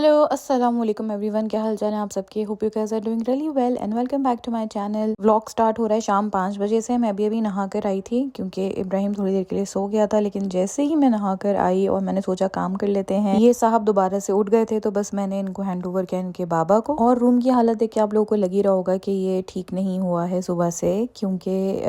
Hello अस्सलाम वालेकुम everyone, क्या हाल चाल है आप सबके। Hope you guys are doing really well and welcome back to my channel. Vlog start हो रहा है शाम 5 बजे से। मैं अभी नहा कर आई थी क्योंकि इब्राहिम थोड़ी देर के लिए सो गया था, लेकिन जैसे ही मैं नहा कर आई और मैंने सोचा काम कर लेते हैं, ये साहब दोबारा से उठ गए थे। तो बस मैंने इनको हैंड ओवर किया इनके बाबा को। और रूम की हालत देख के आप लोगों को लगी रहा होगा कि ये ठीक नहीं हुआ है सुबह से, क्योंकि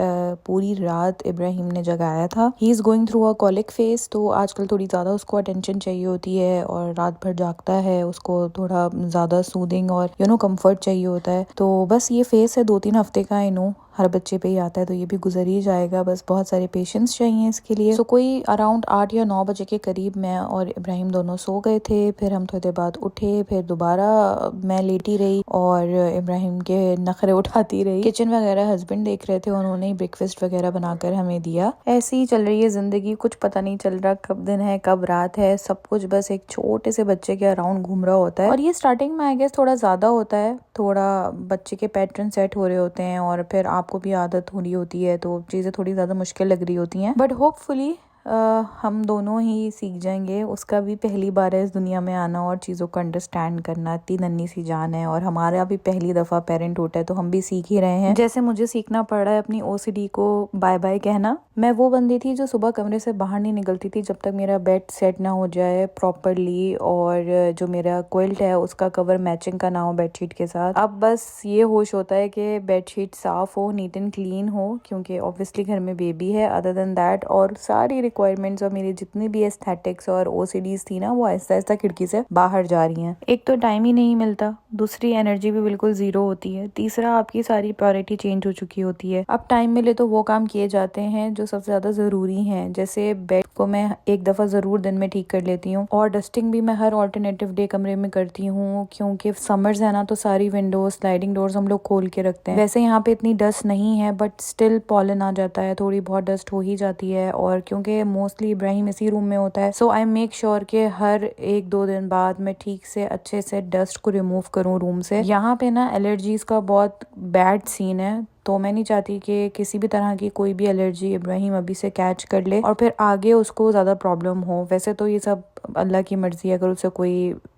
पूरी रात इब्राहिम ने जगाया था। He is going through a colic phase, तो आजकल थोड़ी ज्यादा उसको अटेंशन चाहिए होती है और रात भर जागता है। उसको थोड़ा ज्यादा सूदिंग और कंफर्ट चाहिए होता है। तो बस ये फेस है 2-3 हफ्ते का। आई हर बच्चे पे ही आता है, तो ये भी गुजर ही जाएगा। बस बहुत सारे पेशेंस चाहिए इसके लिए। तो कोई अराउंड 8 या 9 बजे के करीब मैं और इब्राहिम दोनों सो गए थे। फिर हम थोड़ी देर बाद उठे, फिर दोबारा मैं लेटी रही और इब्राहिम के नखरे उठाती रही। किचन वगैरह हस्बैंड देख रहे थे, उन्होंने ही ब्रेकफास्ट वगैरह बनाकर हमें दिया। ऐसे ही चल रही है जिंदगी, कुछ पता नहीं चल रहा कब दिन है कब रात है। सब कुछ बस एक छोटे से बच्चे के अराउंड घूम रहा होता है। और ये स्टार्टिंग में आई गेस थोड़ा ज्यादा होता है, थोड़ा बच्चे के पैटर्न सेट हो रहे होते हैं और फिर आपको भी आदत हो रही होती है, तो चीजें थोड़ी ज्यादा मुश्किल लग रही होती हैं। बट होपफुली हम दोनों ही सीख जाएंगे। उसका भी पहली बार है इस दुनिया में आना और चीज़ों को अंडरस्टैंड करना। इतनी नन्ही सी जान है और हमारा भी पहली दफ़ा पेरेंट होता है, तो हम भी सीख ही रहे हैं। जैसे मुझे सीखना पड़ा है अपनी ओसीडी को बाय बाय कहना। मैं वो बंदी थी जो सुबह कमरे से बाहर नहीं निकलती थी जब तक मेरा बेड सेट ना हो जाए प्रॉपरली, और जो मेरा क्विल्ट है उसका कवर मैचिंग का ना हो बेडशीट के साथ। अब बस ये होश होता है कि बेडशीट साफ हो, नीट एंड क्लीन हो, क्योंकि ऑब्वियसली घर में बेबी है। अदर देन दैट और सारी रिक्वायरमेंट्स और मेरी जितनी भी एस्थेटिक्स और ओसीडीज थी ना, वो आहिस्ता आहिस्ता खिड़की से बाहर जा रही हैं। एक तो टाइम ही नहीं मिलता, दूसरी एनर्जी भी बिल्कुल जीरो होती है, तीसरा आपकी सारी प्रायोरिटी चेंज हो चुकी होती है। अब टाइम मिले तो वो काम किए जाते हैं जो सबसे ज्यादा जरूरी हैं। जैसे बेड को मैं एक दफा जरूर दिन में ठीक कर लेती हूँ, और डस्टिंग भी मैं हर ऑल्टरनेटिव डे कमरे में करती हूँ, क्योंकि समर्स है ना, तो सारी विंडोज स्लाइडिंग डोर्स हम लोग खोल के रखते हैं। वैसे यहाँ पे इतनी डस्ट नहीं है, बट स्टिल पॉलन आ जाता है, थोड़ी बहुत डस्ट हो ही जाती है। और क्योंकि मोस्टली इब्राहिम इसी रूम में होता है, सो आई मेक श्योर कि हर 1-2 दिन बाद मैं ठीक से अच्छे से डस्ट को रिमूव करूँ रूम से। यहाँ पे ना एलर्जीज का बहुत बैड सीन है, तो मैं नहीं चाहती कि किसी भी तरह की कोई भी एलर्जी इब्राहिम अभी से कैच कर ले और फिर आगे उसको ज़्यादा प्रॉब्लम हो। वैसे तो ये सब अल्लाह की मर्जी है, अगर उसे कोई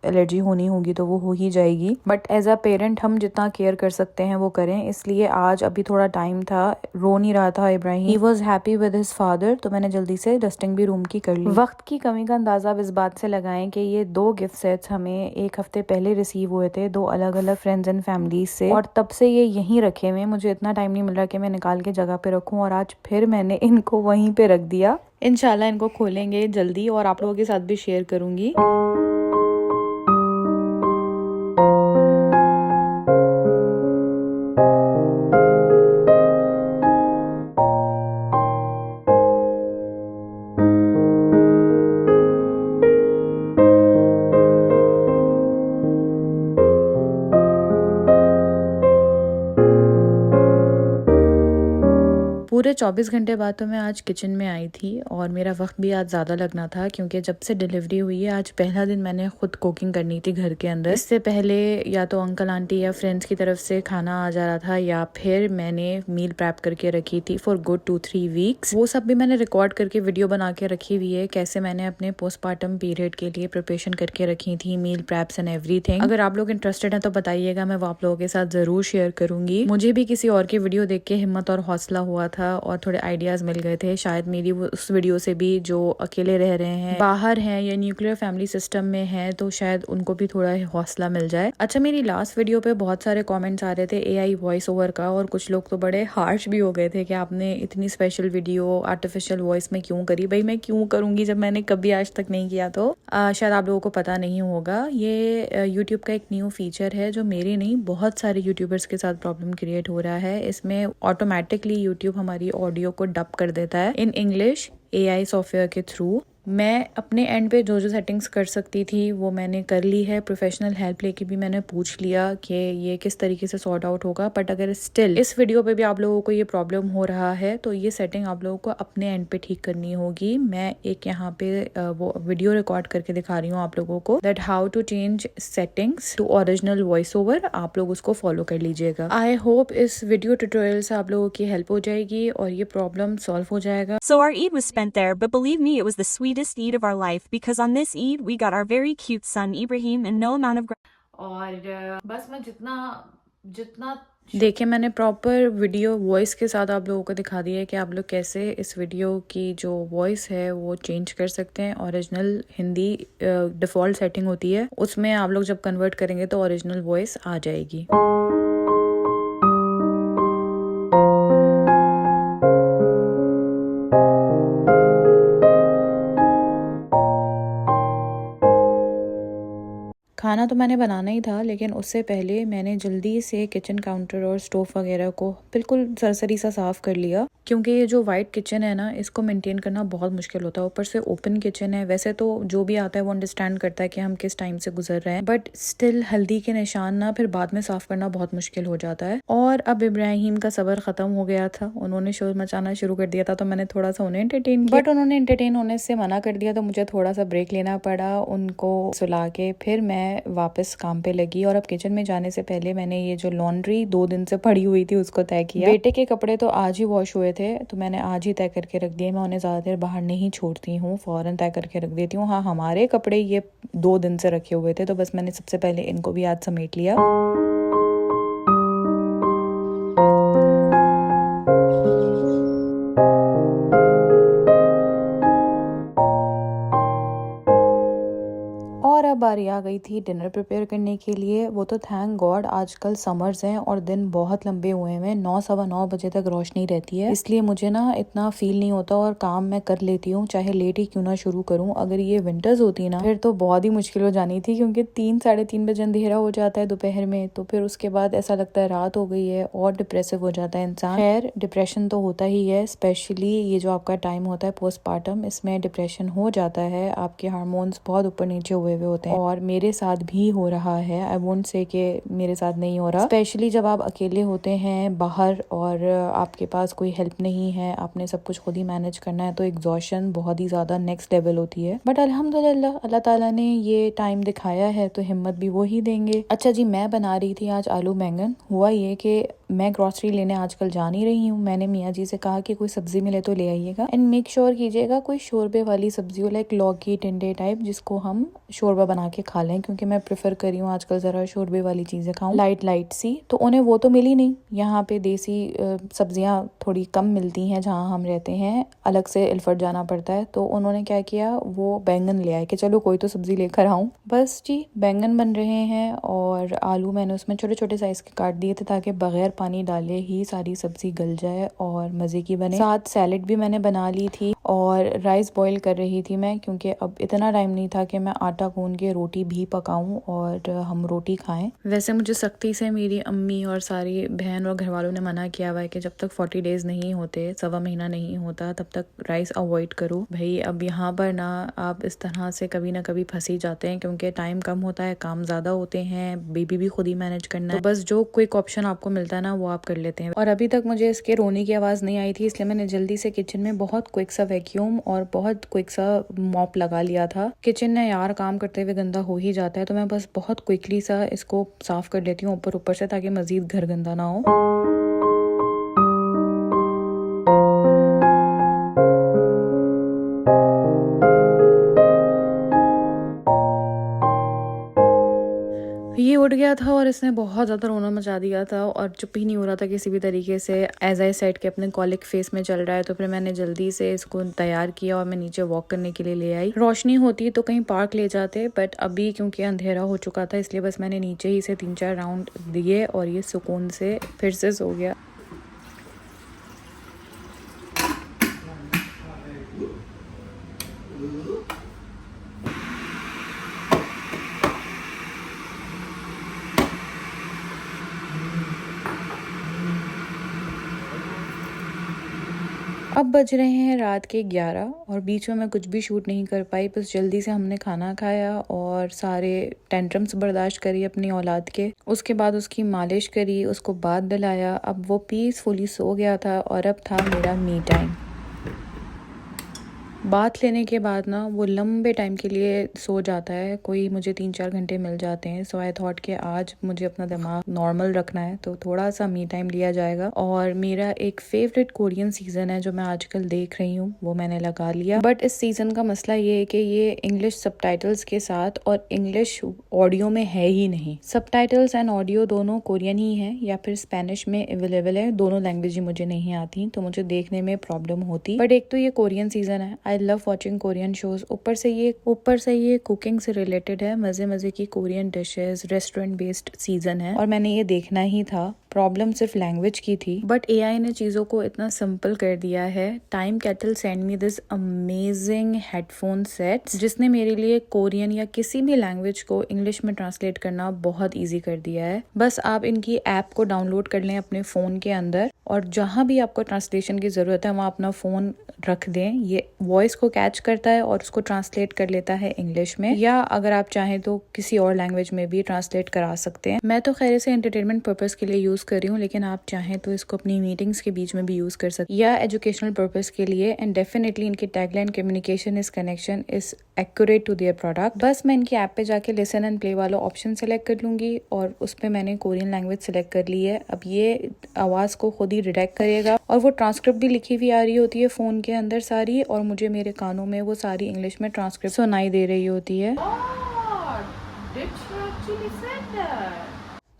एलर्जी होनी होगी तो वो हो ही जाएगी, बट एज अ पेरेंट हम जितना केयर कर सकते हैं वो करें। इसलिए आज अभी थोड़ा टाइम था, रो नहीं रहा था Ibrahim, he was happy with his father, तो मैंने जल्दी से डस्टिंग भी रूम की कर ली। वक्त की कमी का अंदाजा अब इस बात से लगाएं कि ये 2 गिफ्ट सेट्स हमें 1 हफ्ते पहले रिसीव हुए थे, 2 अलग अलग फ्रेंड्स एंड फैमिलीज से, और तब से ये यहीं रखे हुए। मुझे इतना टाइम नहीं मिल रहा कि मैं निकाल के जगह पे रखूं, और आज फिर मैंने इनको वहीं पे रख दिया। इंशाल्लाह इनको खोलेंगे जल्दी और आप लोगों के साथ भी शेयर करूंगी। पूरे 24 घंटे बाद तो मैं आज किचन में आई थी, और मेरा वक्त भी आज ज़्यादा लगना था क्योंकि जब से डिलीवरी हुई है आज पहला दिन मैंने खुद कुकिंग करनी थी घर के अंदर। इससे पहले या तो अंकल आंटी या फ्रेंड्स की तरफ से खाना आ जा रहा था, या फिर मैंने मील प्रेप करके रखी थी फॉर गुड 2-3 वीक्स। वो सब भी मैंने रिकॉर्ड करके वीडियो बना के रखी हुई है, कैसे मैंने अपने पोस्टमार्टम पीरियड के लिए प्रिपरेशन करके रखी थी, मील प्रेप्स एंड एवरीथिंग। अगर आप लोग इंटरेस्टेड हैं तो बताइएगा, मैं वो आप लोगों के साथ जरूर शेयर करूंगी। मुझे भी किसी और की वीडियो देख के हिम्मत और हौसला हुआ था और थोड़े आइडियाज मिल गए थे। शायद मेरी उस वीडियो से भी जो अकेले रह रहे हैं, बाहर हैं या न्यूक्लियर फैमिली सिस्टम में हैं, तो शायद उनको भी थोड़ा हौसला मिल जाए। अच्छा, मेरी लास्ट वीडियो पे बहुत सारे कमेंट्स आ रहे थे एआई वॉइस ओवर का, और कुछ लोग तो बड़े हार्श भी हो गए थे कि आपने इतनी स्पेशल वीडियो आर्टिफिशियल वॉइस में क्यों करी। भाई मैं क्यों करूंगी जब मैंने कभी आज तक नहीं किया। तो शायद आप लोगों को पता नहीं होगा, ये यूट्यूब का एक न्यू फीचर है जो मेरे नहीं बहुत सारे यूट्यूबर्स के साथ प्रॉब्लम क्रिएट हो रहा है। इसमें ऑटोमेटिकली यूट्यूब हमारी ऑडियो को डब कर देता है इन इंग्लिश एआई सॉफ्टवेयर के थ्रू। मैं अपने एंड पे जो जो सेटिंग्स कर सकती थी वो मैंने कर ली है। प्रोफेशनल हेल्प लेके भी मैंने पूछ लिया कि ये किस तरीके से सॉर्ट आउट होगा, बट अगर स्टिल इस वीडियो पे भी आप लोगों को ये प्रॉब्लम हो रहा है तो ये सेटिंग आप लोगों को अपने एंड पे ठीक करनी होगी। मैं एक यहाँ पे वो वीडियो रिकॉर्ड करके दिखा रही हूँ आप लोगों को, that how to change settings to original voice over. आप लोग उसको फॉलो कर लीजिएगा। आई होप इस वीडियो ट्यूटोरियल से आप लोगों की हेल्प हो जाएगी और ये प्रॉब्लम सॉल्व हो जाएगा। So our Eid was spent there, but believe me, it was the sweetest sweetest Eid of our life because on this Eid we got our very cute son Ibrahim and no amount of और बस मैं जितना जितना देखिए मैंने proper video voice के साथ आप लोगों को दिखा दिया है कि आप लोग कैसे इस वीडियो की जो वॉइस है वो चेंज कर सकते हैं। ओरिजिनल हिंदी डिफ़ॉल्ट सेटिंग होती है, उसमें आप लोग जब कन्वर्ट करेंगे तो ओरिजिनल वॉइस आ जाएगी। खाना तो मैंने बनाना ही था, लेकिन उससे पहले मैंने जल्दी से किचन काउंटर और स्टोव वगैरह को बिल्कुल सरसरी सा साफ कर लिया, क्योंकि ये जो वाइट किचन है ना, इसको मेंटेन करना बहुत मुश्किल होता है। ऊपर से ओपन किचन है। वैसे तो जो भी आता है वो अंडरस्टैंड करता है कि हम किस टाइम से गुजर रहे हैं, बट स्टिल हल्दी के निशान ना फिर बाद में साफ करना बहुत मुश्किल हो जाता है। और अब इब्राहिम का सब्र खत्म हो गया था, उन्होंने शोर मचाना शुरू कर दिया था, तो मैंने थोड़ा सा उन्हें एंटरटेन किया, बट उन्होंने एंटरटेन होने से मना कर दिया, तो मुझे थोड़ा सा ब्रेक लेना पड़ा। उनको सुला के फिर मैं वापस काम पे लगी। और अब किचन में जाने से पहले मैंने ये जो लॉन्ड्री 2 दिन से पड़ी हुई थी उसको तय किया। बेटे के कपड़े तो आज ही वॉश हुए थे, तो मैंने आज ही तय करके रख दिए। मैं उन्हें ज्यादा देर बाहर नहीं छोड़ती हूँ, फौरन तय करके रख देती हूँ। हाँ, हमारे कपड़े ये 2 दिन से रखे हुए थे, तो बस मैंने सबसे पहले इनको भी आज समेट लिया। और अब बारी आ गई थी डिनर प्रिपेयर करने के लिए। वो तो थैंक गॉड आजकल समर्स हैं और दिन बहुत लंबे हुए हैं। 9 सवा 9 बजे तक रोशनी रहती है, इसलिए मुझे ना इतना फील नहीं होता और काम मैं कर लेती हूँ, चाहे लेट ही क्यों ना शुरू करूँ। अगर ये विंटर्स होती ना फिर तो बहुत ही मुश्किल हो जानी थी, क्योंकि 3 साढ़े 3 बजे अंधेरा हो जाता है दोपहर में, तो फिर उसके बाद ऐसा लगता है रात हो गई है और डिप्रेसिव हो जाता है इंसान। खैर, डिप्रेशन तो होता ही है, स्पेशली ये जो आपका टाइम होता है पोस्टपार्टम, इसमें डिप्रेशन हो जाता है। आपके हार्मोन्स बहुत ऊपर नीचे हुए होते हैं, और मेरे साथ भी हो रहा है। आई वोंट से कि मेरे साथ नहीं हो रहा। स्पेशली जब आप अकेले होते हैं बाहर और आपके पास कोई हेल्प नहीं है, आपने सब कुछ खुद ही मैनेज करना है, तो एग्जॉशन बहुत ही ज्यादा नेक्स्ट लेवल होती है। बट अल्हम्दुलिल्लाह अल्लाह ताला ने ये टाइम दिखाया है, तो हिम्मत भी वो ही देंगे। अच्छा जी, मैं बना रही थी आज आलू बैंगन। हुआ ये कि मैं ग्रोसरी लेने आजकल जा नहीं रही हूँ। मैंने मियाँ जी से कहा कि कोई सब्जी मिले तो ले आइएगा, एंड मेक श्योर कीजिएगा कोई शोरबे वाली सब्जी हो, लाइक लौकी टिंडे टाइप, जिसको हम शोरबा बना के खा लें, क्योंकि मैं प्रेफर कर रही हूँ आजकल जरा शोरबे वाली चीजें खाऊं, लाइट सी। तो उन्हें वो तो मिली नहीं। यहाँ पे देसी सब्जियां थोड़ी कम मिलती हैं जहाँ हम रहते हैं, अलग से इल्फर्ट जाना पड़ता है। तो उन्होंने क्या किया, वो बैंगन ले आए कि चलो कोई तो सब्जी लेकर आऊं। बस जी, बैंगन बन रहे हैं और आलू मैंने उसमें छोटे छोटे साइज के काट दिए थे, ताकि बगैर पानी डाले ही सारी सब्जी गल जाए और मजे की बने। साथ सैलेड भी मैंने बना ली थी और राइस बॉईल कर रही थी मैं, क्योंकि अब इतना टाइम नहीं था कि मैं आटा गूंद के रोटी भी पकाऊं और हम रोटी खाएं। वैसे मुझे सख्ती से मेरी अम्मी और सारी बहन और घर वालों ने मना किया हुआ है कि जब तक 40 डेज नहीं होते, सवा महीना नहीं होता, तब तक राइस अवॉइड करो। भाई अब यहाँ पर ना आप इस तरह से कभी ना कभी फंसी जाते हैं, क्योंकि टाइम कम होता है, काम ज्यादा होते हैं, बेबी भी खुद ही मैनेज करना है, तो बस जो क्विक ऑप्शन आपको मिलता है ना वो आप कर लेते हैं। और अभी तक मुझे इसके रोने की आवाज नहीं आई थी, इसलिए मैंने जल्दी से किचन में बहुत क्विक सा वैक्यूम और बहुत क्विक सा मॉप लगा लिया था। किचन ने यार काम करते हुए गंदा हो ही जाता है, तो मैं बस बहुत क्विकली सा इसको साफ कर लेती हूँ ऊपर से, ताकि मजीद घर गंदा ना हो। ये उठ गया था और इसने बहुत ज़्यादा रोना मचा दिया था और चुप ही नहीं हो रहा था किसी भी तरीके से। एज आई सेड कि अपने कॉलिक फेस में चल रहा है, तो फिर मैंने जल्दी से इसको तैयार किया और मैं नीचे वॉक करने के लिए ले आई। रोशनी होती तो कहीं पार्क ले जाते, बट अभी क्योंकि अंधेरा हो चुका था, इसलिए बस मैंने नीचे ही से 3-4 राउंड दिए और ये सुकून से फिर से सो गया। अब बज रहे हैं रात के 11 और बीच में मैं कुछ भी शूट नहीं कर पाई। बस जल्दी से हमने खाना खाया और सारे टेंट्रम्स बर्दाश्त करी अपनी औलाद के। उसके बाद उसकी मालिश करी, उसको बाथ दिलाया। अब वो पीसफुली सो गया था और अब था मेरा मी टाइम। बाथ लेने के बाद ना वो लंबे टाइम के लिए सो जाता है, कोई मुझे 3-4 घंटे मिल जाते हैं। सो आई थॉट कि आज मुझे अपना दिमाग नॉर्मल रखना है तो थोड़ा सा मी टाइम लिया जाएगा। और मेरा एक फेवरेट कोरियन सीजन है जो मैं आजकल देख रही हूँ, वो मैंने लगा लिया। बट इस सीजन का मसला ये है कि ये इंग्लिश सबटाइटल्स के साथ और इंग्लिश ऑडियो में है ही नहीं। सबटाइटल्स एंड ऑडियो दोनों कोरियन ही है या फिर स्पेनिश में अवेलेबल है। दोनों लैंग्वेज ही मुझे नहीं आती तो मुझे देखने में प्रॉब्लम होती। बट एक तो ये कोरियन सीजन है, I love watching Korean shows. ऊपर से ये कुकिंग से रिलेटेड है, मजे मजे की Korean dishes, restaurant based season है और मैंने ये देखना ही था। प्रॉब्लम सिर्फ लैंग्वेज की थी बट एआई ने चीजों को इतना सिंपल कर दिया है। Time cattle send me this amazing headphone sets जिसने मेरे लिए कोरियन या किसी भी लैंग्वेज को इंग्लिश में ट्रांसलेट करना बहुत इजी कर दिया है। बस आप इनकी ऐप को डाउनलोड कर लें अपने फोन के अंदर और जहां भी आपको ट्रांसलेशन की जरूरत है वहां अपना फोन रख दें। ये वॉइस को कैच करता है और उसको ट्रांसलेट कर लेता है इंग्लिश में, या अगर आप चाहें तो किसी और लैंग्वेज में भी ट्रांसलेट करा सकते हैं। मैं तो खैर से एंटरटेनमेंट पर्पस के लिए यूज कर रही हूँ, लेकिन आप चाहें तो इसको अपनी मीटिंग्स के बीच में भी यूज कर सकते हैं या एजुकेशनल पर्पस के लिए। एंड डेफिनेटली इनकी tagline communication is connection is accurate to their product. बस मैं इनकी ऐप पे जाके लिसन एंड प्ले वाला ऑप्शन सेलेक्ट कर लूंगी और उस पर मैंने कोरियन लैंग्वेज सेलेक्ट कर ली है। अब ये आवाज को खुद ही डिटेक्ट करेगा और वो ट्रांसक्रिप्ट भी लिखी हुई आ रही होती है फोन के अंदर सारी, और मुझे मेरे कानों में वो सारी इंग्लिश में ट्रांसक्रिप्ट सुनाई दे रही होती है।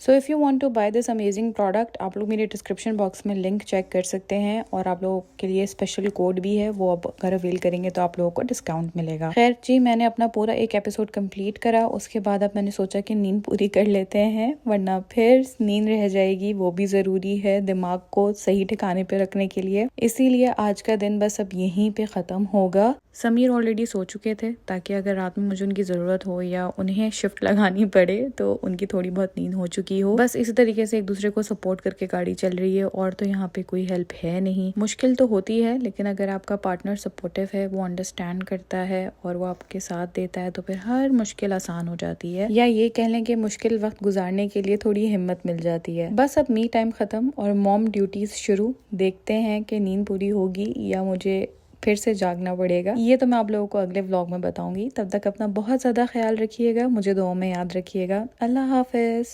So if you want to buy this amazing product, आप लोग मेरे डिस्क्रिप्शन बॉक्स में लिंक चेक कर सकते हैं और आप लोगों के लिए स्पेशल कोड भी है, वो अब अगर अवेल करेंगे तो आप लोगों को डिस्काउंट मिलेगा। खैर जी, मैंने अपना पूरा एक एपिसोड कंप्लीट करा। उसके बाद अब मैंने सोचा कि नींद पूरी कर लेते हैं वरना फिर नींद रह जाएगी, वो भी ज़रूरी है दिमाग को सही ठिकाने पे रखने के लिए। इसीलिए आज का दिन बस अब यहीं पे ख़त्म होगा। समीर ऑलरेडी सो चुके थे ताकि अगर रात में मुझे उनकी ज़रूरत हो या उन्हें शिफ्ट लगानी पड़े तो उनकी थोड़ी बहुत नींद हो चुकी हो। बस इसी तरीके से एक दूसरे को सपोर्ट करके गाड़ी चल रही है और तो यहाँ पे कोई हेल्प है नहीं। मुश्किल तो होती है लेकिन अगर आपका पार्टनर सपोर्टिव है, वो अंडरस्टैंड करता है और वो आपके साथ देता है तो फिर हर मुश्किल आसान हो जाती है, या ये कह लें कि मुश्किल वक्त गुजारने के लिए थोड़ी हिम्मत मिल जाती है। बस अब मी टाइम खत्म और मॉम ड्यूटीज शुरू। देखते हैं कि नींद पूरी होगी या मुझे फिर से जागना पड़ेगा। ये तो मैं आप लोगों को अगले व्लॉग में बताऊंगी। तब तक अपना बहुत ज्यादा ख्याल रखिएगा, मुझे दुआओं में याद रखिएगा। अल्लाह हाफिज।